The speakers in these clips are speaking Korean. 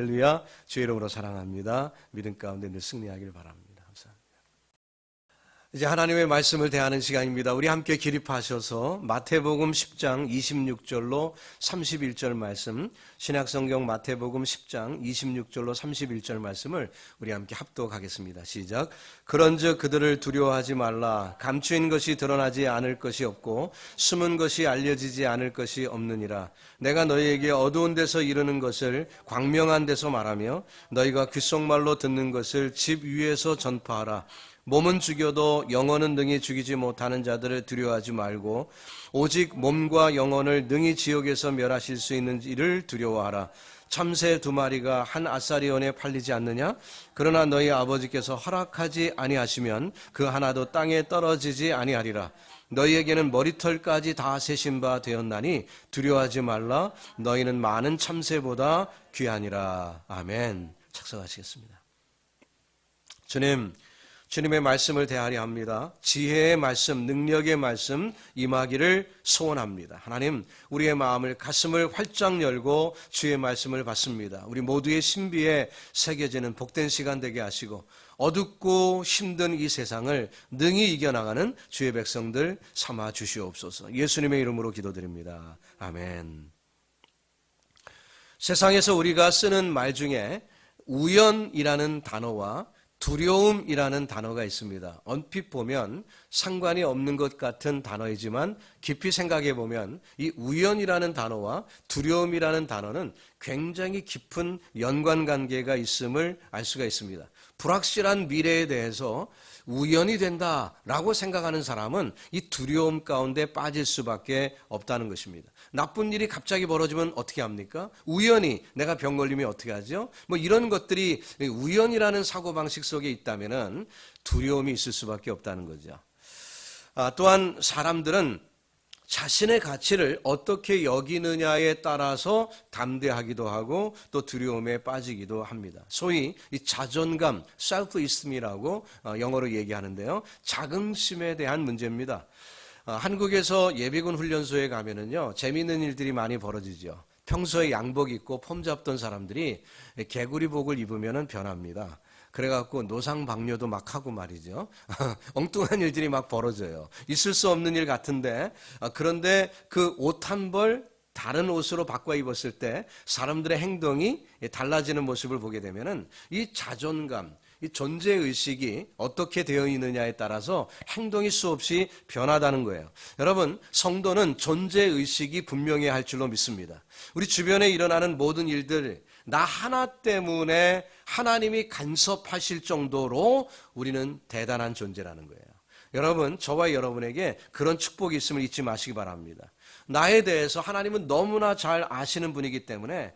할렐루야, 주의 이름으로 사랑합니다. 믿음 가운데 늘 승리하길 바랍니다. 감사합니다. 이제 하나님의 말씀을 대하는 시간입니다. 우리 함께 기립하셔서 마태복음 10장 26절로 31절 말씀, 신약성경 마태복음 10장 26절로 31절 말씀을 우리 함께 합독하겠습니다. 시작. 그런즉 그들을 두려워하지 말라. 감추인 것이 드러나지 않을 것이 없고 숨은 것이 알려지지 않을 것이 없느니라. 내가 너희에게 어두운 데서 이르는 것을 광명한 데서 말하며 너희가 귓속말로 듣는 것을 집 위에서 전파하라. 몸은 죽여도 영혼은 능히 죽이지 못하는 자들을 두려워하지 말고 오직 몸과 영혼을 능히 지옥에서 멸하실 수 있는 이를 두려워하라. 참새 2마리가 한 아사리온에 팔리지 않느냐? 그러나 너희 아버지께서 허락하지 아니하시면 그 하나도 땅에 떨어지지 아니하리라. 너희에게는 머리털까지 다 세신 바 되었나니 두려워하지 말라. 너희는 많은 참새보다 귀하니라. 아멘. 착석하시겠습니다. 주님의 말씀을 대하려 합니다. 지혜의 말씀, 능력의 말씀 임하기를 소원합니다. 하나님, 우리의 마음을, 가슴을 활짝 열고 주의 말씀을 받습니다. 우리 모두의 신비에 새겨지는 복된 시간 되게 하시고 어둡고 힘든 이 세상을 능히 이겨나가는 주의 백성들 삼아 주시옵소서. 예수님의 이름으로 기도드립니다. 아멘. 세상에서 우리가 쓰는 말 중에 우연이라는 단어와 두려움이라는 단어가 있습니다. 얼핏 보면 상관이 없는 것 같은 단어이지만 깊이 생각해 보면 이 우연이라는 단어와 두려움이라는 단어는 굉장히 깊은 연관관계가 있음을 알 수가 있습니다. 불확실한 미래에 대해서 우연이 된다라고 생각하는 사람은 이 두려움 가운데 빠질 수밖에 없다는 것입니다. 나쁜 일이 갑자기 벌어지면 어떻게 합니까? 우연히 내가 병 걸리면 어떻게 하죠? 이런 것들이 우연이라는 사고방식 속에 있다면 두려움이 있을 수밖에 없다는 거죠. 또한 사람들은 자신의 가치를 어떻게 여기느냐에 따라서 담대하기도 하고 또 두려움에 빠지기도 합니다. 소위 이 자존감, self-esteem이라고 영어로 얘기하는데요. 자긍심에 대한 문제입니다. 한국에서 예비군 훈련소에 가면은요, 재미있는 일들이 많이 벌어지죠. 평소에 양복 입고 폼 잡던 사람들이 개구리복을 입으면은 변합니다. 그래갖고 노상방뇨도 막 하고 말이죠. 엉뚱한 일들이 막 벌어져요. 있을 수 없는 일 같은데, 그런데 그 옷 한 벌 다른 옷으로 바꿔 입었을 때 사람들의 행동이 달라지는 모습을 보게 되면은 이 자존감, 이 존재의식이 어떻게 되어 있느냐에 따라서 행동이 수없이 변하다는 거예요. 여러분, 성도는 존재의식이 분명해야 할 줄로 믿습니다. 우리 주변에 일어나는 모든 일들, 나 하나 때문에 하나님이 간섭하실 정도로 우리는 대단한 존재라는 거예요. 여러분, 저와 여러분에게 그런 축복이 있음을 잊지 마시기 바랍니다. 나에 대해서 하나님은 너무나 잘 아시는 분이기 때문에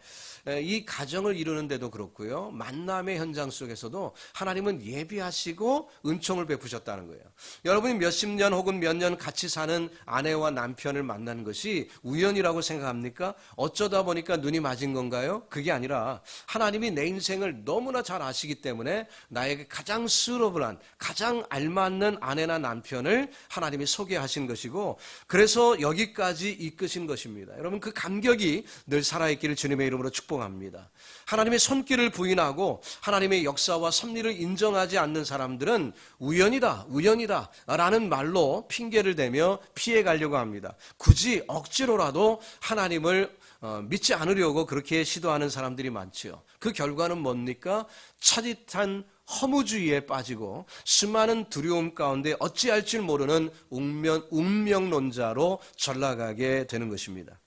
이 가정을 이루는데도 그렇고요. 만남의 현장 속에서도 하나님은 예비하시고 은총을 베푸셨다는 거예요. 여러분이 몇십 년 혹은 몇 년 같이 사는 아내와 남편을 만난 것이 우연이라고 생각합니까? 어쩌다 보니까 눈이 맞은 건가요? 그게 아니라 하나님이 내 인생을 너무나 잘 아시기 때문에 나에게 가장 수러블한, 가장 알맞는 아내나 남편을 하나님이 소개하신 것이고 그래서 여기까지 이끄신 것입니다. 여러분, 그 감격이 늘 살아있기를 주님의 이름으로 축복합니다. 하나님의 손길을 부인하고 하나님의 역사와 섭리를 인정하지 않는 사람들은 우연이다 라는 말로 핑계를 대며 피해가려고 합니다. 굳이 억지로라도 하나님을 믿지 않으려고 그렇게 시도하는 사람들이 많지요. 그 결과는 뭡니까? 차짓한 허무주의에 빠지고 수많은 두려움 가운데 어찌할 줄 모르는 운명론자로 전락하게 되는 것입니다.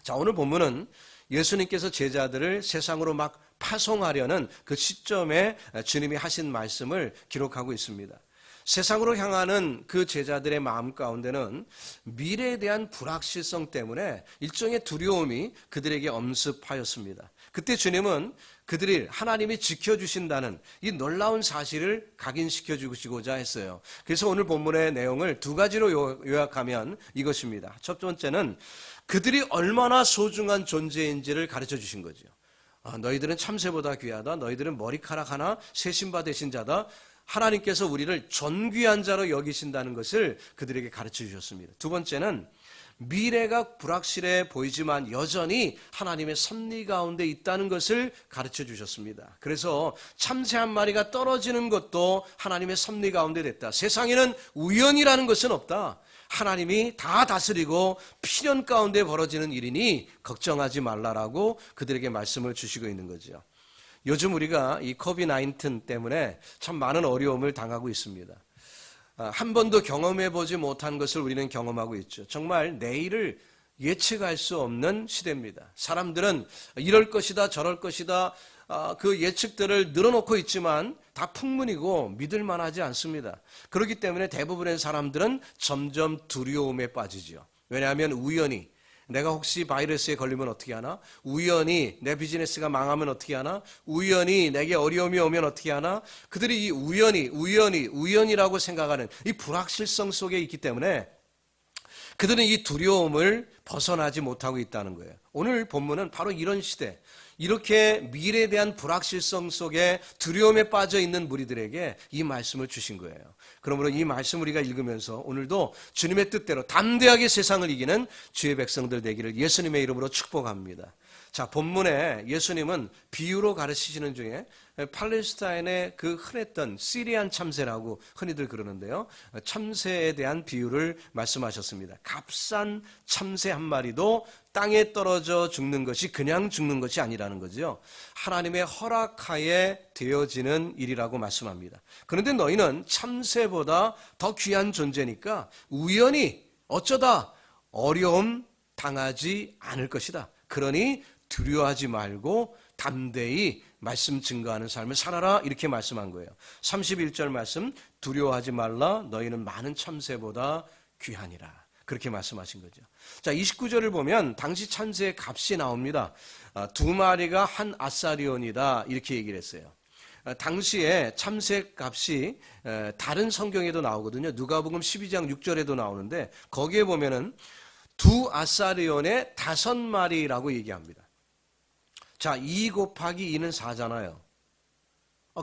자, 오늘 본문은 예수님께서 제자들을 세상으로 막 파송하려는 그 시점에 주님이 하신 말씀을 기록하고 있습니다. 세상으로 향하는 그 제자들의 마음 가운데는 미래에 대한 불확실성 때문에 일종의 두려움이 그들에게 엄습하였습니다. 그때 주님은 그들이 하나님이 지켜주신다는 이 놀라운 사실을 각인시켜 주시고자 했어요. 그래서 오늘 본문의 내용을 2가지로 요약하면 이것입니다. 첫 번째는 그들이 얼마나 소중한 존재인지를 가르쳐 주신 거죠. 너희들은 참새보다 귀하다. 너희들은 머리카락 하나 세신 바 되신 자다. 하나님께서 우리를 존귀한 자로 여기신다는 것을 그들에게 가르쳐 주셨습니다. 두 번째는 미래가 불확실해 보이지만 여전히 하나님의 섭리 가운데 있다는 것을 가르쳐 주셨습니다. 그래서 참새 한 마리가 떨어지는 것도 하나님의 섭리 가운데 됐다. 세상에는 우연이라는 것은 없다. 하나님이 다 다스리고 필연 가운데 벌어지는 일이니 걱정하지 말라라고 그들에게 말씀을 주시고 있는 거죠. 요즘 우리가 이 코비드-19 때문에 참 많은 어려움을 당하고 있습니다. 한 번도 경험해보지 못한 것을 우리는 경험하고 있죠. 정말 내일을 예측할 수 없는 시대입니다. 사람들은 이럴 것이다 저럴 것이다 그 예측들을 늘어놓고 있지만 다 풍문이고 믿을 만하지 않습니다. 그렇기 때문에 대부분의 사람들은 점점 두려움에 빠지죠. 왜냐하면 우연히 내가 혹시 바이러스에 걸리면 어떻게 하나? 우연히 내 비즈니스가 망하면 어떻게 하나? 우연히 내게 어려움이 오면 어떻게 하나? 그들이 이 우연이라고 생각하는 이 불확실성 속에 있기 때문에 그들은 이 두려움을 벗어나지 못하고 있다는 거예요. 오늘 본문은 바로 이런 시대, 이렇게 미래에 대한 불확실성 속에 두려움에 빠져 있는 무리들에게 이 말씀을 주신 거예요. 그러므로 이 말씀 우리가 읽으면서 오늘도 주님의 뜻대로 담대하게 세상을 이기는 주의 백성들 되기를 예수님의 이름으로 축복합니다. 자, 본문에 예수님은 비유로 가르치시는 중에 팔레스타인의 그 흔했던 시리안 참새라고 흔히들 그러는데요. 참새에 대한 비유를 말씀하셨습니다. 값싼 참새 한 마리도 땅에 떨어져 죽는 것이 그냥 죽는 것이 아니라는 거죠. 하나님의 허락하에 되어지는 일이라고 말씀합니다. 그런데 너희는 참새보다 더 귀한 존재니까 우연히 어쩌다 어려움 당하지 않을 것이다. 그러니 두려워하지 말고 담대히 말씀 증거하는 삶을 살아라 이렇게 말씀한 거예요. 31절 말씀 두려워하지 말라 너희는 많은 참새보다 귀하니라 그렇게 말씀하신 거죠. 자, 29절을 보면 당시 참새의 값이 나옵니다. 2마리가 한 아사리온이다 이렇게 얘기를 했어요. 당시에 참새 값이 다른 성경에도 나오거든요. 누가복음 12장 6절에도 나오는데 거기에 보면은 2 아사리온에 5마리라고 얘기합니다. 자, 2 곱하기 2는 4잖아요.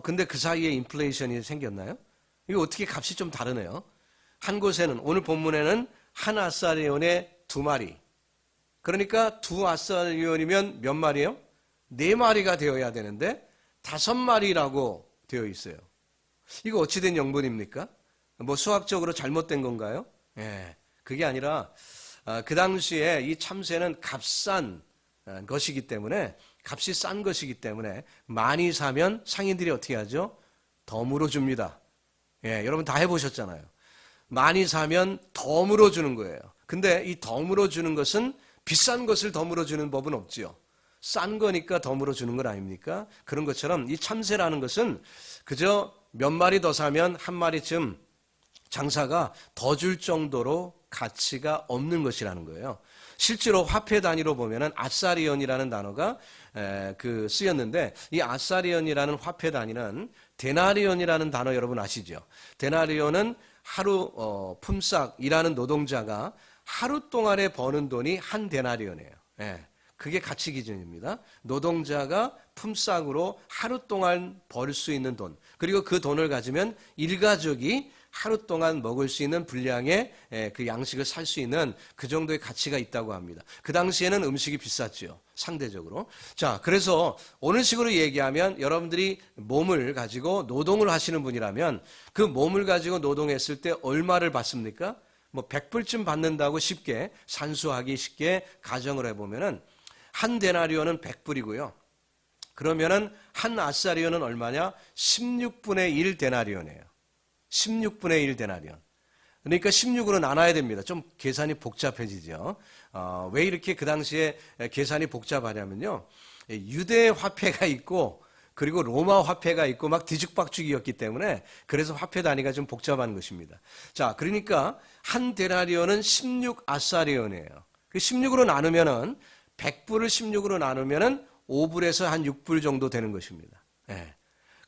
근데 그 사이에 인플레이션이 생겼나요? 이거 어떻게 값이 좀 다르네요. 한 곳에는 오늘 본문에는 한 아사리온에 2마리. 그러니까 2 아사리온이면 몇 마리예요? 4마리가 되어야 되는데 5마리라고 되어 있어요. 이거 어찌 된 영분입니까? 뭐 수학적으로 잘못된 건가요? 예, 그게 아니라 그 당시에 이 참새는 값싼 것이기 때문에 값이 싼 것이기 때문에 많이 사면 상인들이 어떻게 하죠? 덤으로 줍니다. 예, 여러분 다 해보셨잖아요. 많이 사면 덤으로 주는 거예요. 근데 이 덤으로 주는 것은 비싼 것을 덤으로 주는 법은 없지요. 싼 거니까 덤으로 주는 건 아닙니까? 그런 것처럼 이 참새라는 것은 그저 몇 마리 더 사면 한 마리쯤 장사가 더 줄 정도로 가치가 없는 것이라는 거예요. 실제로 화폐 단위로 보면은 아사리온이라는 단어가 쓰였는데 이 아사리온이라는 화폐 단위는 데나리온이라는 단어 여러분 아시죠? 데나리온은 하루 품삯 일하는 노동자가 하루 동안에 버는 돈이 한 데나리온이에요. 예, 그게 가치 기준입니다. 노동자가 품삯으로 하루 동안 벌 수 있는 돈, 그리고 그 돈을 가지면 일가족이 하루 동안 먹을 수 있는 분량의 그 양식을 살 수 있는 그 정도의 가치가 있다고 합니다. 그 당시에는 음식이 비쌌죠. 상대적으로. 자, 그래서 오늘 식으로 얘기하면 여러분들이 몸을 가지고 노동을 하시는 분이라면 그 몸을 가지고 노동했을 때 얼마를 받습니까? 뭐 100불쯤 받는다고 쉽게 산수하기 쉽게 가정을 해보면은 한 데나리온은 100불이고요. 그러면은 한 아사리온은 얼마냐? 16분의 1 데나리온이에요. 16분의 1 데나리온. 그러니까 16으로 나눠야 됩니다. 좀 계산이 복잡해지죠. 왜 이렇게 그 당시에 계산이 복잡하냐면요. 유대 화폐가 있고 그리고 로마 화폐가 있고 막 뒤죽박죽이었기 때문에 그래서 화폐 단위가 좀 복잡한 것입니다. 자, 그러니까 한 데나리온은 16 아사리온이에요. 그 16으로 나누면은 100불을 16으로 나누면은 5불에서 한 6불 정도 되는 것입니다. 예.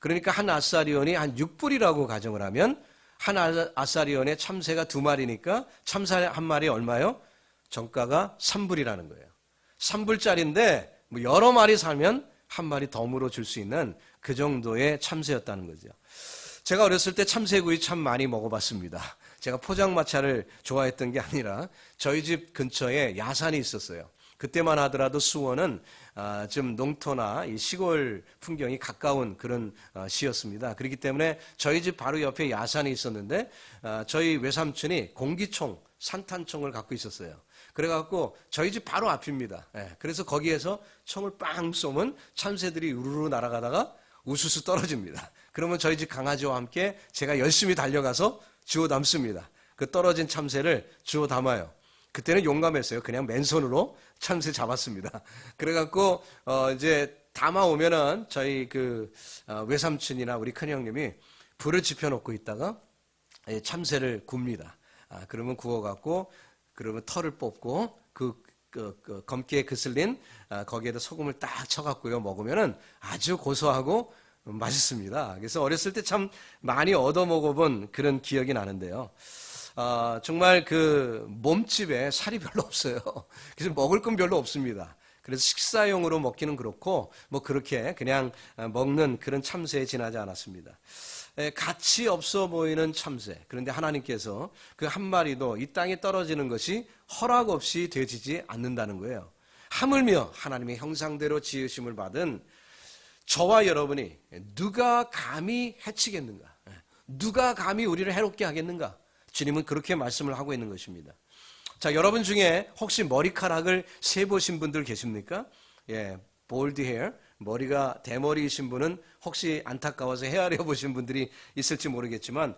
그러니까 한 아사리온이 한 6불이라고 가정을 하면 한 아사리온에 참새가 2마리니까 참새 한 마리 얼마요? 정가가 3불이라는 거예요. 3불짜리인데 뭐 여러 마리 사면 한 마리 덤으로 줄 수 있는 그 정도의 참새였다는 거죠. 제가 어렸을 때 참새구이 참 많이 먹어봤습니다. 제가 포장마차를 좋아했던 게 아니라 저희 집 근처에 야산이 있었어요. 그때만 하더라도 수원은 좀 농토나 이 시골 풍경이 가까운 그런 시였습니다. 그렇기 때문에 저희 집 바로 옆에 야산이 있었는데 저희 외삼촌이 공기총, 산탄총을 갖고 있었어요. 그래갖고 저희 집 바로 앞입니다. 그래서 거기에서 총을 빵 쏘면 참새들이 우르르 날아가다가 우수수 떨어집니다. 그러면 저희 집 강아지와 함께 제가 열심히 달려가서 주워 담습니다. 그 떨어진 참새를 주워 담아요. 그때는 용감했어요. 그냥 맨손으로 참새 잡았습니다. 그래갖고 이제 담아오면은 저희 그 외삼촌이나 우리 큰형님이 불을 지펴놓고 있다가 참새를 굽니다. 그러면 구워갖고 그러면 털을 뽑고 그 검기에 그슬린 거기에다 소금을 딱 쳐갖고요 먹으면은 아주 고소하고 맛있습니다. 그래서 어렸을 때 참 많이 얻어 먹어본 그런 기억이 나는데요. 정말 그 몸집에 살이 별로 없어요. 그래서 먹을 건 별로 없습니다. 그래서 식사용으로 먹기는 그렇고 뭐 그렇게 그냥 먹는 그런 참새에 지나지 않았습니다. 가치 없어 보이는 참새. 그런데 하나님께서 그 한 마리도 이 땅에 떨어지는 것이 허락 없이 되지지 않는다는 거예요. 하물며 하나님의 형상대로 지으심을 받은 저와 여러분이 누가 감히 해치겠는가? 누가 감히 우리를 해롭게 하겠는가? 주님은 그렇게 말씀을 하고 있는 것입니다. 자, 여러분 중에 혹시 머리카락을 세보신 분들 계십니까? 볼드 헤어, 머리가 대머리이신 분은 혹시 안타까워서 헤아려 보신 분들이 있을지 모르겠지만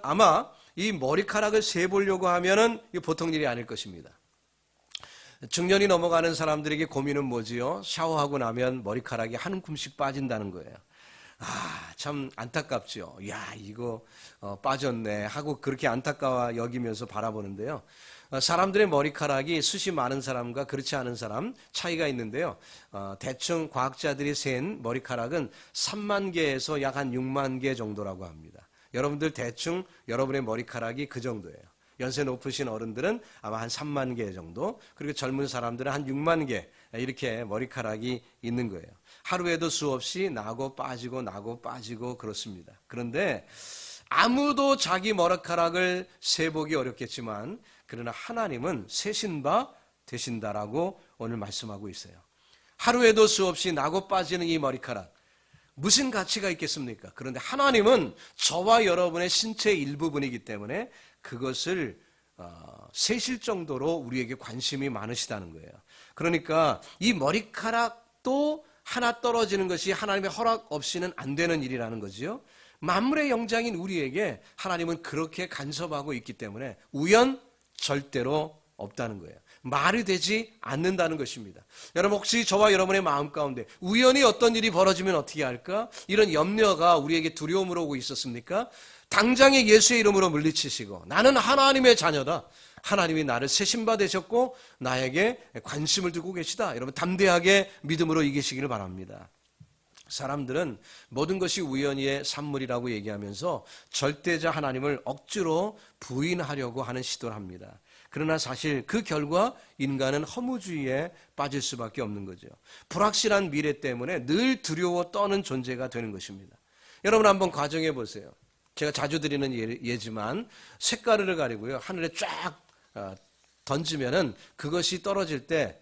아마 이 머리카락을 세보려고 하면은 보통 일이 아닐 것입니다. 중년이 넘어가는 사람들에게 고민은 뭐지요? 샤워하고 나면 머리카락이 한 움큼씩 빠진다는 거예요. 참 안타깝죠. 야, 이거 빠졌네 하고 그렇게 안타까워 여기면서 바라보는데요. 사람들의 머리카락이 숱이 많은 사람과 그렇지 않은 사람 차이가 있는데요. 대충 과학자들이 센 머리카락은 3만 개에서 약 한 6만 개 정도라고 합니다. 여러분들 대충 여러분의 머리카락이 그 정도예요. 연세 높으신 어른들은 아마 한 3만 개 정도, 그리고 젊은 사람들은 한 6만 개 이렇게 머리카락이 있는 거예요. 하루에도 수없이 나고 빠지고 그렇습니다. 그런데 아무도 자기 머리카락을 세보기 어렵겠지만 그러나 하나님은 세신 바 되신다라고 오늘 말씀하고 있어요. 하루에도 수없이 나고 빠지는 이 머리카락 무슨 가치가 있겠습니까? 그런데 하나님은 저와 여러분의 신체의 일부분이기 때문에 그것을 세실 정도로 우리에게 관심이 많으시다는 거예요. 그러니까 이 머리카락도 하나 떨어지는 것이 하나님의 허락 없이는 안 되는 일이라는 거지요. 만물의 영장인 우리에게 하나님은 그렇게 간섭하고 있기 때문에 우연 절대로 없다는 거예요. 말이 되지 않는다는 것입니다. 여러분 혹시 저와 여러분의 마음 가운데 우연히 어떤 일이 벌어지면 어떻게 할까? 이런 염려가 우리에게 두려움으로 오고 있었습니까? 당장에 예수의 이름으로 물리치시고 나는 하나님의 자녀다. 하나님이 나를 세신바 되셨고 나에게 관심을 두고 계시다. 여러분 담대하게 믿음으로 이기시기를 바랍니다. 사람들은 모든 것이 우연의 산물이라고 얘기하면서 절대자 하나님을 억지로 부인하려고 하는 시도를 합니다. 그러나 사실 그 결과 인간은 허무주의에 빠질 수밖에 없는 거죠. 불확실한 미래 때문에 늘 두려워 떠는 존재가 되는 것입니다. 여러분 한번 가정해 보세요. 제가 자주 드리는 예지만 쇳가루를 가리고요 하늘에 쫙 던지면은 그것이 떨어질 때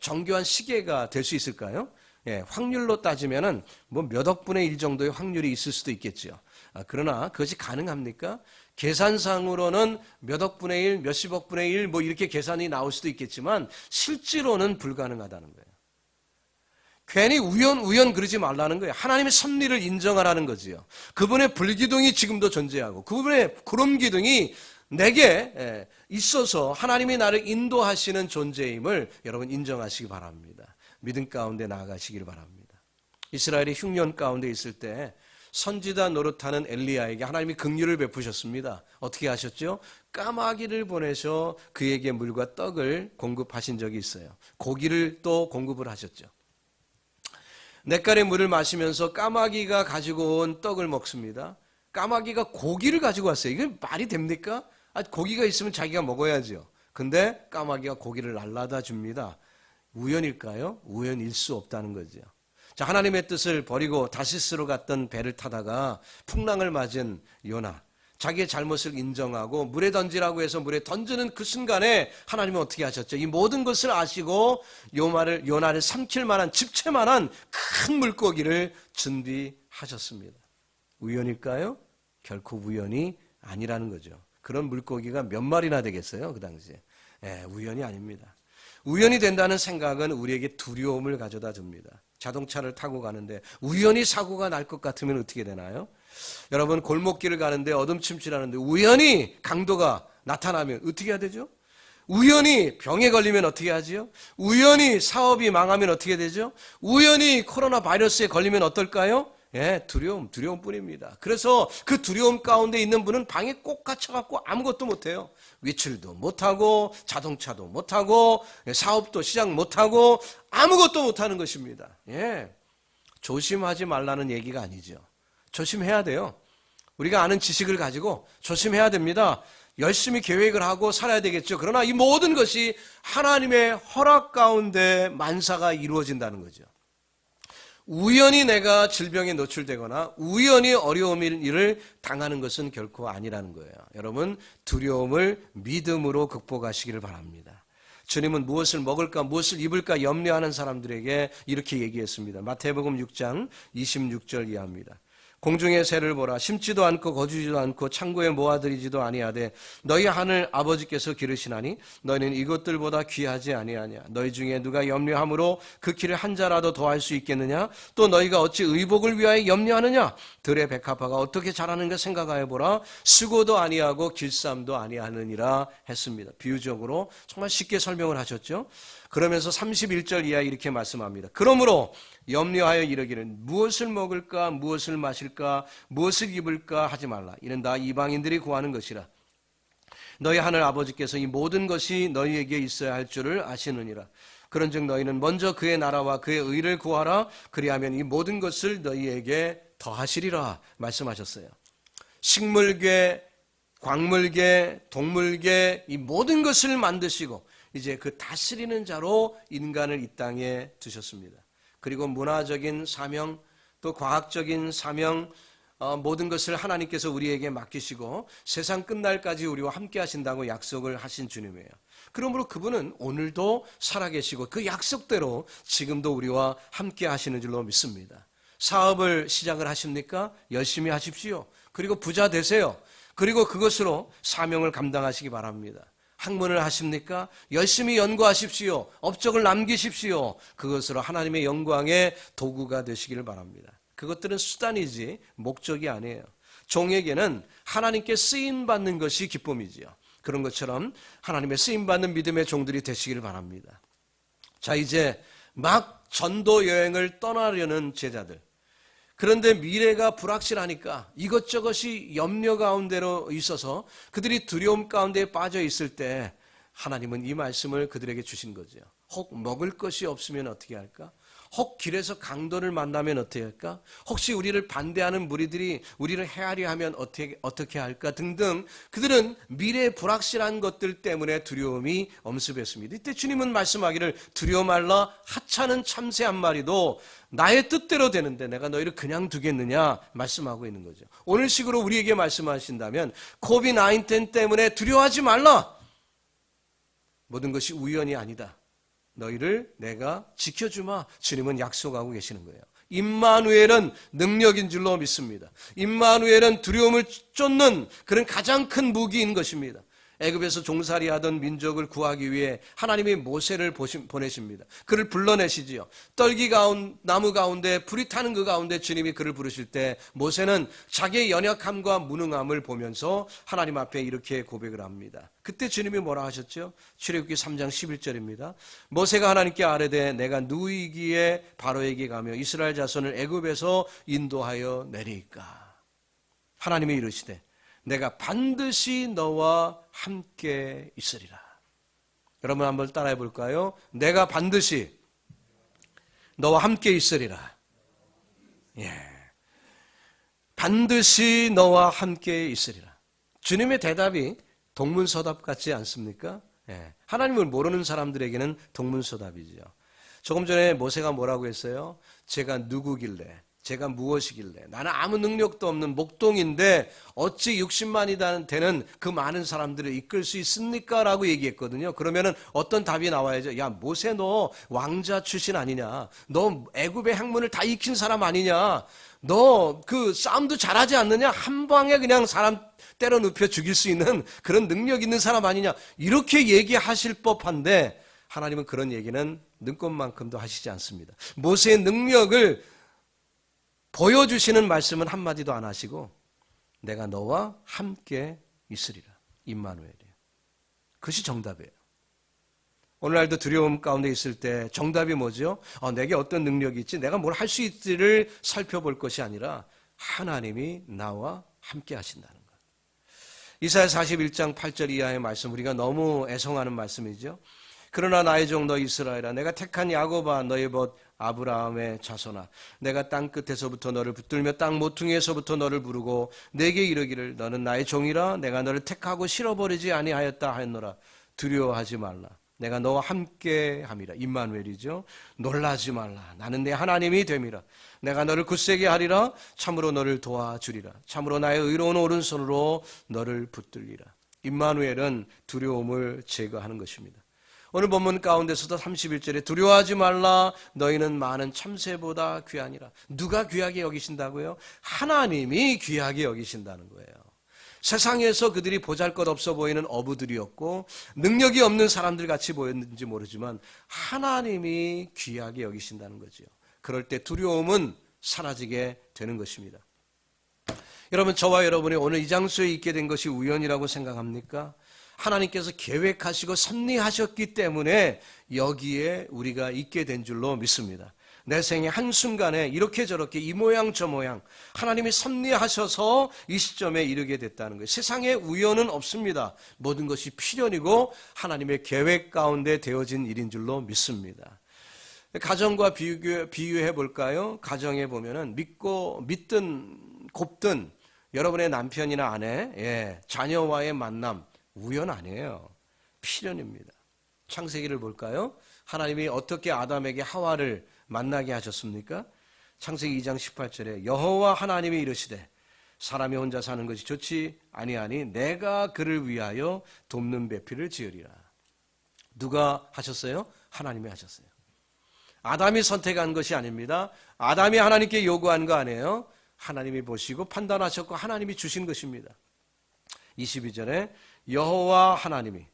정교한 시계가 될 수 있을까요? 확률로 따지면은 뭐 몇 억분의 1 정도의 확률이 있을 수도 있겠죠. 그러나 그것이 가능합니까? 계산상으로는 몇 억분의 1, 몇십억 분의 1 뭐 이렇게 계산이 나올 수도 있겠지만 실제로는 불가능하다는 거예요. 괜히 우연 그러지 말라는 거예요. 하나님의 섭리를 인정하라는 거지요. 그분의 불기둥이 지금도 존재하고 그분의 구름기둥이 내게 있어서 하나님이 나를 인도하시는 존재임을 여러분 인정하시기 바랍니다. 믿음 가운데 나아가시길 바랍니다. 이스라엘이 흉년 가운데 있을 때 선지자 노릇하는 엘리야에게 하나님이 긍휼을 베푸셨습니다. 어떻게 하셨죠? 까마귀를 보내서 그에게 물과 떡을 공급하신 적이 있어요. 고기를 또 공급을 하셨죠. 냇가의 물을 마시면서 까마귀가 가지고 온 떡을 먹습니다. 까마귀가 고기를 가지고 왔어요. 이게 말이 됩니까? 고기가 있으면 자기가 먹어야죠. 근데 까마귀가 고기를 날라다 줍니다. 우연일까요? 우연일 수 없다는 거죠. 자, 하나님의 뜻을 버리고 다시스로 갔던 배를 타다가 풍랑을 맞은 요나. 자기의 잘못을 인정하고 물에 던지라고 해서 물에 던지는 그 순간에 하나님은 어떻게 하셨죠? 이 모든 것을 아시고 요나를 삼킬 만한 집채만한 큰 물고기를 준비하셨습니다. 우연일까요? 결코 우연이 아니라는 거죠. 그런 물고기가 몇 마리나 되겠어요? 그 당시에. 우연이 아닙니다. 우연이 된다는 생각은 우리에게 두려움을 가져다 줍니다. 자동차를 타고 가는데 우연히 사고가 날 것 같으면 어떻게 되나요? 여러분, 골목길을 가는데 어둠침침하는데 우연히 강도가 나타나면 어떻게 해야 되죠? 우연히 병에 걸리면 어떻게 하지요? 우연히 사업이 망하면 어떻게 되죠? 우연히 코로나 바이러스에 걸리면 어떨까요? 두려움뿐입니다. 그래서 그 두려움 가운데 있는 분은 방에 꼭 갇혀갖고 아무것도 못해요. 외출도 못하고 자동차도 못하고 사업도 시작 못하고 아무것도 못하는 것입니다. 조심하지 말라는 얘기가 아니죠. 조심해야 돼요. 우리가 아는 지식을 가지고 조심해야 됩니다. 열심히 계획을 하고 살아야 되겠죠. 그러나 이 모든 것이 하나님의 허락 가운데 만사가 이루어진다는 거죠. 우연히 내가 질병에 노출되거나 우연히 어려운 일을 당하는 것은 결코 아니라는 거예요. 여러분, 두려움을 믿음으로 극복하시기를 바랍니다. 주님은 무엇을 먹을까 무엇을 입을까 염려하는 사람들에게 이렇게 얘기했습니다. 마태복음 6장 26절 이하입니다. 공중의 새를 보라. 심지도 않고 거두지도 않고 창고에 모아들이지도 아니하되 너희 하늘 아버지께서 기르시나니 너희는 이것들보다 귀하지 아니하냐. 너희 중에 누가 염려함으로 그 길을 한 자라도 더할 수 있겠느냐. 또 너희가 어찌 의복을 위하여 염려하느냐. 들의 백합화가 어떻게 자라는가 생각하여 보라. 수고도 아니하고 길쌈도 아니하느니라 했습니다. 비유적으로 정말 쉽게 설명을 하셨죠. 그러면서 31절 이하에 이렇게 말씀합니다. 그러므로 염려하여 이르기를 무엇을 먹을까 무엇을 마실까 무엇을 입을까 하지 말라. 이는 다 이방인들이 구하는 것이라. 너희 하늘 아버지께서 이 모든 것이 너희에게 있어야 할 줄을 아시느니라. 그런즉 너희는 먼저 그의 나라와 그의 의를 구하라. 그리하면 이 모든 것을 너희에게 더하시리라 말씀하셨어요. 식물계, 광물계, 동물계 이 모든 것을 만드시고 이제 그 다스리는 자로 인간을 이 땅에 두셨습니다. 그리고 문화적인 사명, 또 과학적인 사명, 모든 것을 하나님께서 우리에게 맡기시고 세상 끝날까지 우리와 함께 하신다고 약속을 하신 주님이에요. 그러므로 그분은 오늘도 살아계시고 그 약속대로 지금도 우리와 함께 하시는 줄로 믿습니다. 사업을 시작을 하십니까? 열심히 하십시오. 그리고 부자 되세요. 그리고 그것으로 사명을 감당하시기 바랍니다. 학문을 하십니까? 열심히 연구하십시오. 업적을 남기십시오. 그것으로 하나님의 영광의 도구가 되시기를 바랍니다. 그것들은 수단이지 목적이 아니에요. 종에게는 하나님께 쓰임받는 것이 기쁨이지요. 그런 것처럼 하나님의 쓰임받는 믿음의 종들이 되시기를 바랍니다. 자, 이제 막 전도 여행을 떠나려는 제자들. 그런데 미래가 불확실하니까 이것저것이 염려 가운데로 있어서 그들이 두려움 가운데 빠져 있을 때 하나님은 이 말씀을 그들에게 주신 거죠. 혹 먹을 것이 없으면 어떻게 할까? 혹 길에서 강도를 만나면 어떻게 할까? 혹시 우리를 반대하는 무리들이 우리를 헤아려 하면 어떻게 할까? 등등 그들은 미래의 불확실한 것들 때문에 두려움이 엄습했습니다. 이때 주님은 말씀하기를 두려워 말라 하찮은 참새 한 마리도 나의 뜻대로 되는데 내가 너희를 그냥 두겠느냐 말씀하고 있는 거죠. 오늘 식으로 우리에게 말씀하신다면 코비드-19 때문에 두려워하지 말라. 모든 것이 우연이 아니다. 너희를 내가 지켜주마. 주님은 약속하고 계시는 거예요. 임마누엘은 능력인 줄로 믿습니다. 임마누엘은 두려움을 쫓는 그런 가장 큰 무기인 것입니다. 애굽에서 종살이하던 민족을 구하기 위해 하나님이 모세를 보내십니다. 그를 불러내시지요. 떨기 나무 가운데 불이 타는 그 가운데 주님이 그를 부르실 때 모세는 자기의 연약함과 무능함을 보면서 하나님 앞에 이렇게 고백을 합니다. 그때 주님이 뭐라 하셨죠? 출애굽기 3장 11절입니다. 모세가 하나님께 아뢰되 내가 누이기에 바로에게 가며 이스라엘 자손을 애굽에서 인도하여 내리까. 하나님이 이르시되 내가 반드시 너와 함께 있으리라. 여러분 한번 따라해 볼까요? 내가 반드시 너와 함께 있으리라. 반드시 너와 함께 있으리라. 주님의 대답이 동문서답 같지 않습니까? 하나님을 모르는 사람들에게는 동문서답이죠. 조금 전에 모세가 뭐라고 했어요? 제가 누구길래, 제가 무엇이길래, 나는 아무 능력도 없는 목동인데 어찌 60만이 되는 그 많은 사람들을 이끌 수 있습니까? 라고 얘기했거든요. 그러면은 어떤 답이 나와야죠? 야, 모세 너 왕자 출신 아니냐? 너 애굽의 학문을 다 익힌 사람 아니냐? 너 그 싸움도 잘하지 않느냐? 한 방에 그냥 사람 때려 눕혀 죽일 수 있는 그런 능력 있는 사람 아니냐? 이렇게 얘기하실 법한데 하나님은 그런 얘기는 능권만큼도 하시지 않습니다. 모세의 능력을 보여주시는 말씀은 한마디도 안 하시고 내가 너와 함께 있으리라. 임마누엘이에요. 그것이 정답이에요. 오늘날도 두려움 가운데 있을 때 정답이 뭐죠? 내게 어떤 능력이 있지? 내가 뭘 할 수 있지를 살펴볼 것이 아니라 하나님이 나와 함께 하신다는 것. 이사야 41장 8절 이하의 말씀, 우리가 너무 애송하는 말씀이죠. 그러나 나의 종 너 이스라엘아, 내가 택한 야곱아, 너의 벗 아브라함의 자손아, 내가 땅 끝에서부터 너를 붙들며 땅 모퉁이에서부터 너를 부르고 내게 이르기를 너는 나의 종이라. 내가 너를 택하고 실어버리지 아니하였다 하였노라. 두려워하지 말라. 내가 너와 함께 함이라. 임마누엘이죠. 놀라지 말라. 나는 내 하나님이 됨이라. 내가 너를 굳세게 하리라. 참으로 너를 도와주리라. 참으로 나의 의로운 오른손으로 너를 붙들리라. 임마누엘은 두려움을 제거하는 것입니다. 오늘 본문 가운데서도 31절에 두려워하지 말라. 너희는 많은 참새보다 귀하니라. 누가 귀하게 여기신다고요? 하나님이 귀하게 여기신다는 거예요. 세상에서 그들이 보잘것없어 보이는 어부들이었고 능력이 없는 사람들 같이 보였는지 모르지만 하나님이 귀하게 여기신다는 거죠. 그럴 때 두려움은 사라지게 되는 것입니다. 여러분, 저와 여러분이 오늘 이 장소에 있게 된 것이 우연이라고 생각합니까? 하나님께서 계획하시고 섭리하셨기 때문에 여기에 우리가 있게 된 줄로 믿습니다. 내 생의 한순간에 이렇게 저렇게 이 모양 저 모양 하나님이 섭리하셔서 이 시점에 이르게 됐다는 거예요. 세상에 우연은 없습니다. 모든 것이 필연이고 하나님의 계획 가운데 되어진 일인 줄로 믿습니다. 가정과 비유해 볼까요? 가정에 보면은 믿든 곱든 여러분의 남편이나 아내, 자녀와의 만남 우연 아니에요. 필연입니다. 창세기를 볼까요? 하나님이 어떻게 아담에게 하와를 만나게 하셨습니까? 창세기 2장 18절에 여호와 하나님이 이르시되 사람이 혼자 사는 것이 좋지 아니하니 내가 그를 위하여 돕는 배필을 지으리라. 누가 하셨어요? 하나님이 하셨어요. 아담이 선택한 것이 아닙니다. 아담이 하나님께 요구한 거 아니에요. 하나님이 보시고 판단하셨고 하나님이 주신 것입니다. 22절에 여호와 하나님이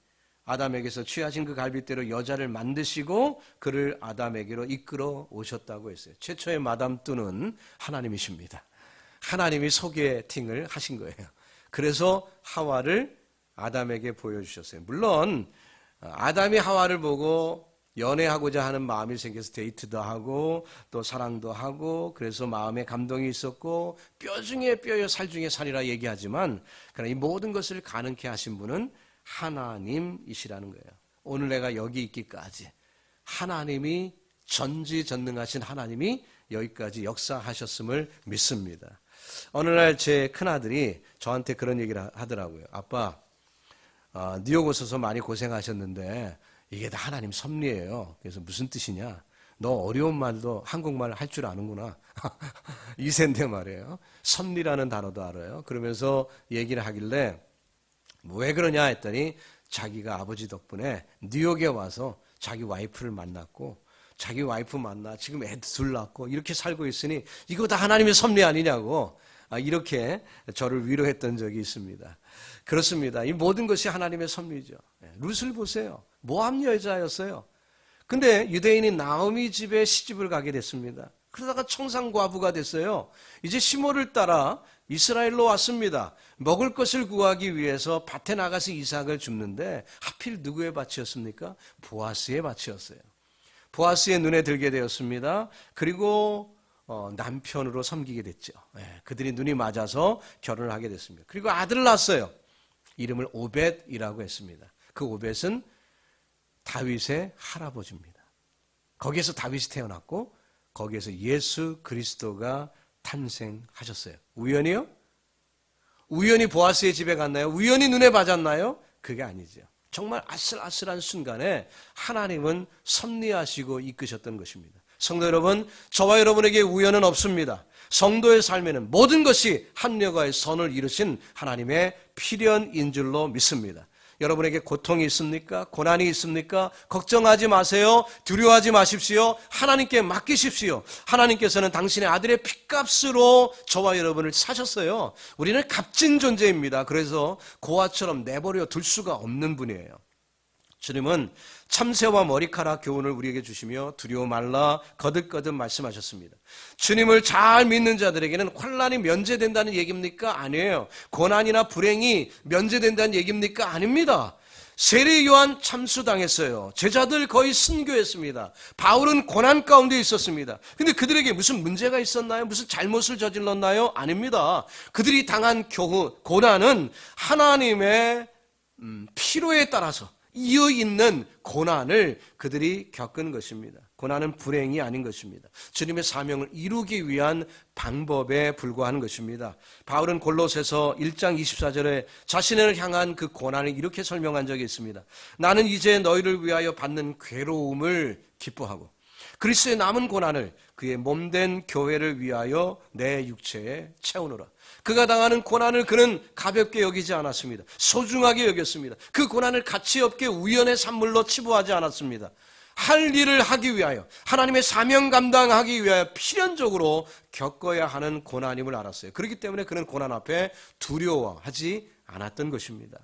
아담에게서 취하신 그 갈빗대로 여자를 만드시고 그를 아담에게로 이끌어 오셨다고 했어요. 최초의 마담뚜는 하나님이십니다. 하나님이 소개팅을 하신 거예요. 그래서 하와를 아담에게 보여주셨어요. 물론 아담이 하와를 보고 연애하고자 하는 마음이 생겨서 데이트도 하고 또 사랑도 하고 그래서 마음에 감동이 있었고 뼈 중에 뼈요 살 중에 살이라 얘기하지만 그러나 이 모든 것을 가능케 하신 분은 하나님이시라는 거예요. 오늘 내가 여기 있기까지 하나님이 전지전능하신 하나님이 여기까지 역사하셨음을 믿습니다. 어느 날 제 큰아들이 저한테 그런 얘기를 하더라고요. 아빠, 뉴욕 오셔서 많이 고생하셨는데 이게 다 하나님 섭리예요. 그래서 무슨 뜻이냐? 너 어려운 말도 한국말 할 줄 아는구나. 이세인데 말이에요. 섭리라는 단어도 알아요. 그러면서 얘기를 하길래 왜 그러냐 했더니 자기가 아버지 덕분에 뉴욕에 와서 자기 와이프를 만났고 자기 와이프 만나 지금 애 둘 낳고 이렇게 살고 있으니 이거 다 하나님의 섭리 아니냐고 이렇게 저를 위로했던 적이 있습니다. 그렇습니다. 이 모든 것이 하나님의 섭리죠. 룻을 보세요. 모함 여자였어요. 근데 유대인이 나오미 집에 시집을 가게 됐습니다. 그러다가 청산과부가 됐어요. 이제 시므를 따라 이스라엘로 왔습니다. 먹을 것을 구하기 위해서 밭에 나가서 이삭을 줍는데 하필 누구의 밭이었습니까? 보아스의 밭이었어요. 보아스의 눈에 들게 되었습니다. 그리고 남편으로 섬기게 됐죠. 그들이 눈이 맞아서 결혼을 하게 됐습니다. 그리고 아들을 낳았어요. 이름을 오벳이라고 했습니다. 그 오벳은 다윗의 할아버지입니다. 거기에서 다윗이 태어났고 거기에서 예수 그리스도가 탄생하셨어요. 우연히요? 우연히 보아스의 집에 갔나요? 우연히 눈에 맞았나요? 그게 아니죠. 정말 아슬아슬한 순간에 하나님은 섭리하시고 이끄셨던 것입니다. 성도 여러분, 저와 여러분에게 우연은 없습니다. 성도의 삶에는 모든 것이 합력하여 선을 이루신 하나님의 필연인 줄로 믿습니다. 여러분에게 고통이 있습니까? 고난이 있습니까? 걱정하지 마세요. 두려워하지 마십시오. 하나님께 맡기십시오. 하나님께서는 당신의 아들의 핏값으로 저와 여러분을 사셨어요. 우리는 값진 존재입니다. 그래서 고아처럼 내버려 둘 수가 없는 분이에요. 주님은 참새와 머리카락 교훈을 우리에게 주시며 두려워 말라 거듭거듭 말씀하셨습니다. 주님을 잘 믿는 자들에게는 환난이 면제된다는 얘기입니까? 아니에요. 고난이나 불행이 면제된다는 얘기입니까? 아닙니다. 세례 요한 참수당했어요. 제자들 거의 순교했습니다. 바울은 고난 가운데 있었습니다. 근데 그들에게 무슨 문제가 있었나요? 무슨 잘못을 저질렀나요? 아닙니다. 그들이 당한 고난은 하나님의 필요에 따라서 이어있는 고난을 그들이 겪은 것입니다. 고난은 불행이 아닌 것입니다. 주님의 사명을 이루기 위한 방법에 불과한 것입니다. 바울은 골로새서 1장 24절에 자신을 향한 그 고난을 이렇게 설명한 적이 있습니다. 나는 이제 너희를 위하여 받는 괴로움을 기뻐하고 그리스도의 남은 고난을 그의 몸된 교회를 위하여 내 육체에 채우노라. 그가 당하는 고난을 그는 가볍게 여기지 않았습니다. 소중하게 여겼습니다. 그 고난을 가치 없게 우연의 산물로 치부하지 않았습니다. 할 일을 하기 위하여, 하나님의 사명 감당하기 위하여 필연적으로 겪어야 하는 고난임을 알았어요. 그렇기 때문에 그는 고난 앞에 두려워하지 않았던 것입니다.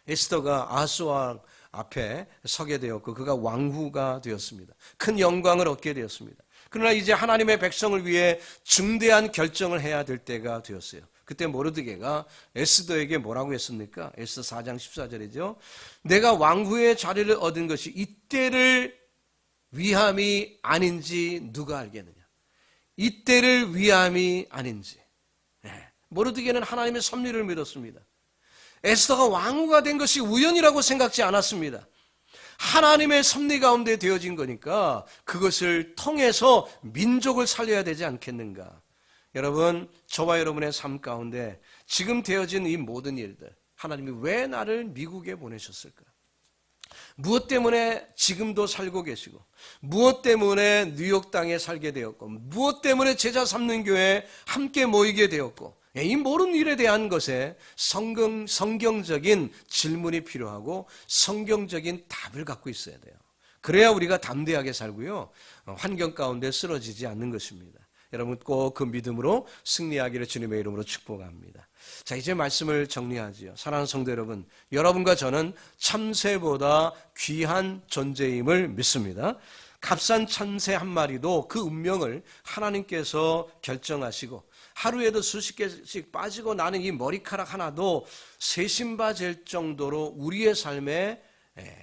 에스더가 아하스왕 앞에 서게 되었고 그가 왕후가 되었습니다. 큰 영광을 얻게 되었습니다. 그러나 이제 하나님의 백성을 위해 중대한 결정을 해야 될 때가 되었어요. 그때 모르드게가 에스더에게 뭐라고 했습니까? 에스더 4장 14절이죠. 내가 왕후의 자리를 얻은 것이 이때를 위함이 아닌지 누가 알겠느냐. 이때를 위함이 아닌지. 모르드게는 하나님의 섭리를 믿었습니다. 에스더가 왕후가 된 것이 우연이라고 생각지 않았습니다. 하나님의 섭리 가운데 되어진 거니까 그것을 통해서 민족을 살려야 되지 않겠는가. 여러분, 저와 여러분의 삶 가운데 지금 되어진 이 모든 일들, 하나님이 왜 나를 미국에 보내셨을까? 무엇 때문에 지금도 살고 계시고, 무엇 때문에 뉴욕 땅에 살게 되었고, 무엇 때문에 제자 삼는 교회에 함께 모이게 되었고, 이 모든 일에 대한 것에 성경적인 질문이 필요하고 성경적인 답을 갖고 있어야 돼요. 그래야 우리가 담대하게 살고요, 환경 가운데 쓰러지지 않는 것입니다. 여러분 꼭 그 믿음으로 승리하기를 주님의 이름으로 축복합니다. 자, 이제 말씀을 정리하지요. 사랑하는 성도 여러분, 여러분과 저는 참새보다 귀한 존재임을 믿습니다. 값싼 참새 한 마리도 그 운명을 하나님께서 결정하시고 하루에도 수십 개씩 빠지고 나는 이 머리카락 하나도 세심바질 정도로 우리의 삶에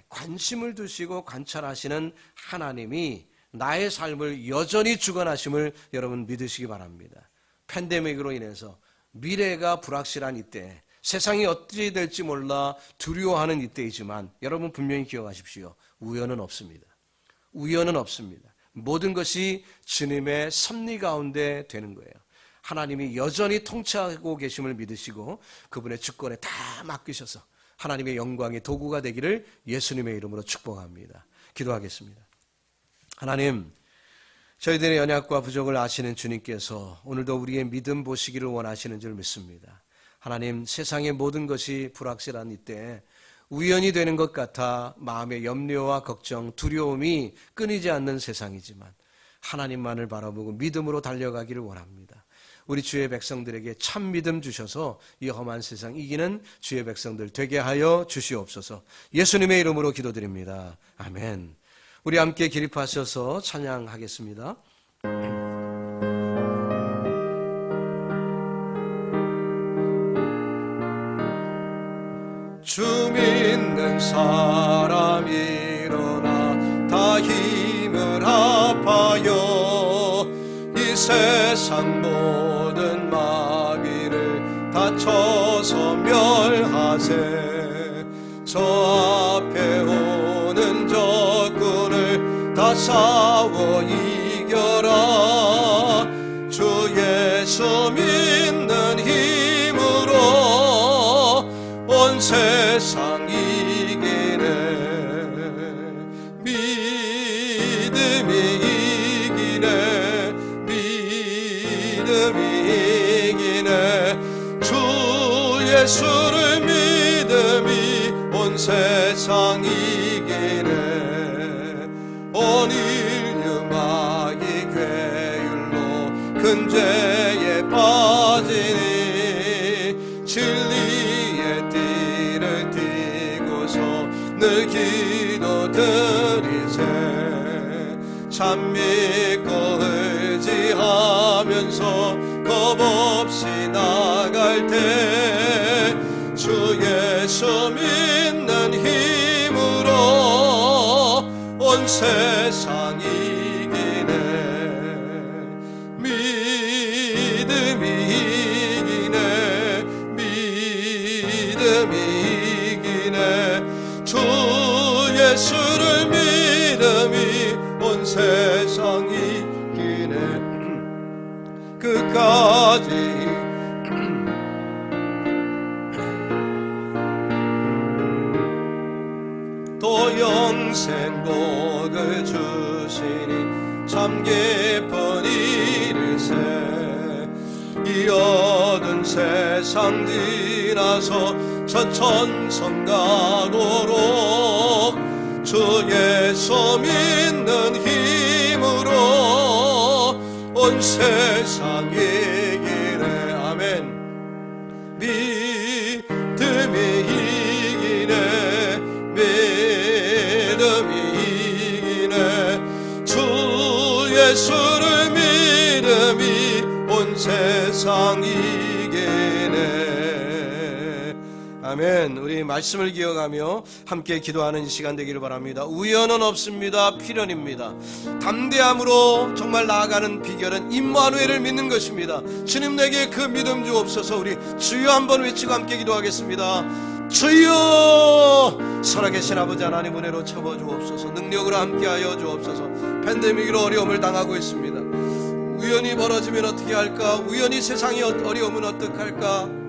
관심을 두시고 관찰하시는 하나님이 나의 삶을 여전히 주관하심을 여러분 믿으시기 바랍니다. 팬데믹으로 인해서 미래가 불확실한 이때, 세상이 어떻게 될지 몰라 두려워하는 이때이지만 여러분 분명히 기억하십시오. 우연은 없습니다. 우연은 없습니다. 모든 것이 주님의 섭리 가운데 되는 거예요. 하나님이 여전히 통치하고 계심을 믿으시고 그분의 주권에 다 맡기셔서 하나님의 영광의 도구가 되기를 예수님의 이름으로 축복합니다. 기도하겠습니다. 하나님, 저희들의 연약과 부족을 아시는 주님께서 오늘도 우리의 믿음 보시기를 원하시는 줄 믿습니다. 하나님, 세상의 모든 것이 불확실한 이때 우연이 되는 것 같아 마음의 염려와 걱정, 두려움이 끊이지 않는 세상이지만 하나님만을 바라보고 믿음으로 달려가기를 원합니다. 우리 주의 백성들에게 참 믿음 주셔서 이 험한 세상 이기는 주의 백성들 되게 하여 주시옵소서. 예수님의 이름으로 기도드립니다. 아멘. 우리 함께 기립하셔서 찬양하겠습니다. 주 믿는 사람 일어나 다 힘을 합하여 이 세상 모든 마귀를 다쳐서 멸하세. 저 앞에 오는 적군을 다 싸워 이겨라. 주 예수 믿는 힘으로 온 세상 이기 믿음이 이기네. 주 예수를 믿음이 온 세상 이기네. 온 인류 마귀 괴율로 큰 죄에 빠지니 진리의 띠를 띠고서 늘 기도드리세. 참 믿고 의지하면서 겁없이 나갈 때 주 예수 믿는 힘으로 온 세상 이기네. 믿음이 이기네. 믿음이 이기네. 주 예수를 믿음이 온 세상 이기네. 끝까지 또 영생 복을 주시니 참 기쁜 일일세. 이 어두운 세상 지나서 천천성가도록 주 예수 믿는 힘으로 온 세상 이기네. 아멘. 믿음이 이기네. 믿음이 이기네. 주 예수를 믿음이 온 세상 이기네. 아멘. 우리 말씀을 기억하며 함께 기도하는 시간 되기를 바랍니다. 우연은 없습니다. 필연입니다. 담대함으로 정말 나아가는 비결은 임마누엘을 믿는 것입니다. 주님 내게 그 믿음 주옵소서. 우리 주여 한번 외치고 함께 기도하겠습니다. 주여, 살아계신 아버지 하나님 은혜로 채워 주옵소서. 능력으로 함께하여 주옵소서. 팬데믹으로 어려움을 당하고 있습니다. 우연히 벌어지면 어떻게 할까? 우연히 세상이 어려우면 어떡할까?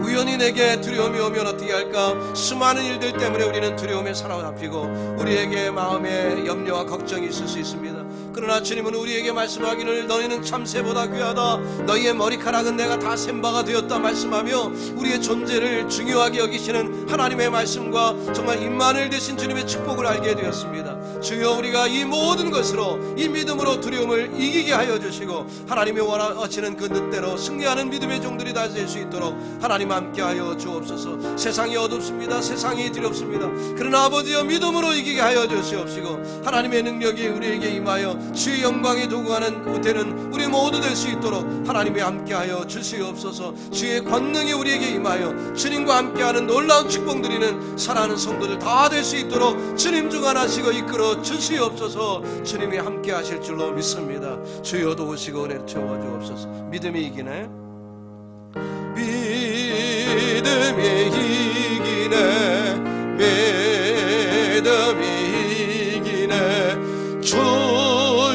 우연히 내게 두려움이 오면 어떻게 할까? 수많은 일들 때문에 우리는 두려움에 사로잡히고 우리에게 마음에 염려와 걱정이 있을 수 있습니다. 그러나 주님은 우리에게 말씀하기를 너희는 참새보다 귀하다. 너희의 머리카락은 내가 다 셈 바가 되었다 말씀하며 우리의 존재를 중요하게 여기시는 하나님의 말씀과 정말 임마누엘 되신 주님의 축복을 알게 되었습니다. 주여, 우리가 이 모든 것으로 이 믿음으로 두려움을 이기게 하여 주시고 하나님이 원하시는 그 뜻대로 승리하는 믿음의 종들이 다 될 수 있도록 하나님 함께하여 주옵소서. 세상이 어둡습니다. 세상이 두렵습니다. 그러나 아버지여, 믿음으로 이기게 하여 주시옵시고 하나님의 능력이 우리에게 임하여 주의 영광이 도구하는 되는 우리 모두 될 수 있도록 하나님이 함께하여 주시옵소서. 주의 권능이 우리에게 임하여 주님과 함께하는 놀라운 축복 누리는 사랑하는 성도들 다 될 수 있도록 주님 주관하시고 이끌어 주시옵소서. 주님이 함께하실 줄로 믿습니다. 주여 도우시고 은혜 채워 주옵소서. 믿음이 이기네. 믿음이 이기네. 믿음이 이기네. 주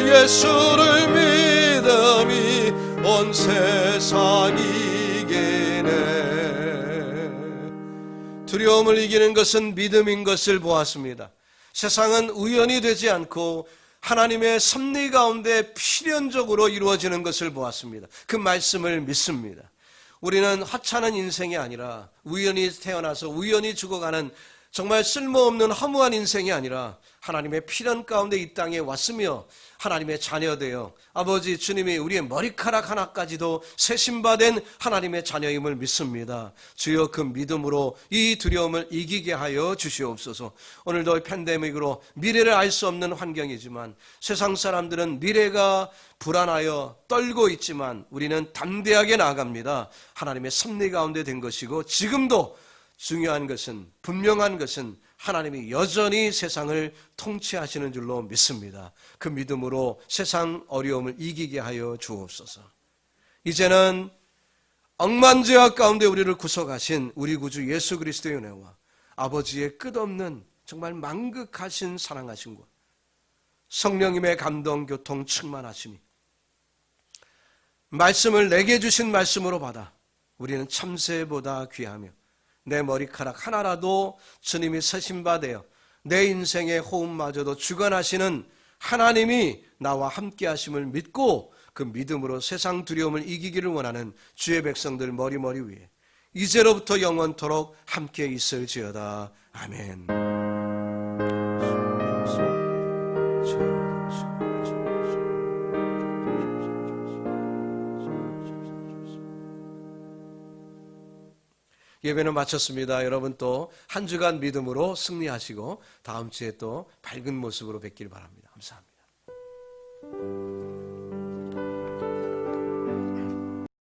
예수를 믿음이 온 세상 이기네. 두려움을 이기는 것은 믿음인 것을 보았습니다. 세상은 우연이 되지 않고 하나님의 섭리 가운데 필연적으로 이루어지는 것을 보았습니다. 그 말씀을 믿습니다. 우리는 하찮은 인생이 아니라 우연히 태어나서 우연히 죽어가는 정말 쓸모없는 허무한 인생이 아니라 하나님의 필연 가운데 이 땅에 왔으며 하나님의 자녀되어 아버지 주님이 우리의 머리카락 하나까지도 세심받은 하나님의 자녀임을 믿습니다. 주여, 그 믿음으로 이 두려움을 이기게 하여 주시옵소서. 오늘도 팬데믹으로 미래를 알 수 없는 환경이지만 세상 사람들은 미래가 불안하여 떨고 있지만 우리는 담대하게 나아갑니다. 하나님의 섭리 가운데 된 것이고 지금도 중요한 것은, 분명한 것은 하나님이 여전히 세상을 통치하시는 줄로 믿습니다. 그 믿음으로 세상 어려움을 이기게 하여 주옵소서. 이제는 억만죄악 가운데 우리를 구속하신 우리 구주 예수 그리스도의 은혜와 아버지의 끝없는 정말 만극하신 사랑하심과 성령님의 감동, 교통, 충만하심이 말씀을 내게 주신 말씀으로 받아 우리는 참새보다 귀하며 내 머리카락 하나라도 주님이 세심받아 내 인생의 호흡마저도 주관하시는 하나님이 나와 함께 하심을 믿고 그 믿음으로 세상 두려움을 이기기를 원하는 주의 백성들 머리 위에 이제로부터 영원토록 함께 있을지어다. 아멘. 예배는 마쳤습니다. 여러분 또 한 주간 믿음으로 승리하시고 다음 주에 또 밝은 모습으로 뵙길 바랍니다. 감사합니다.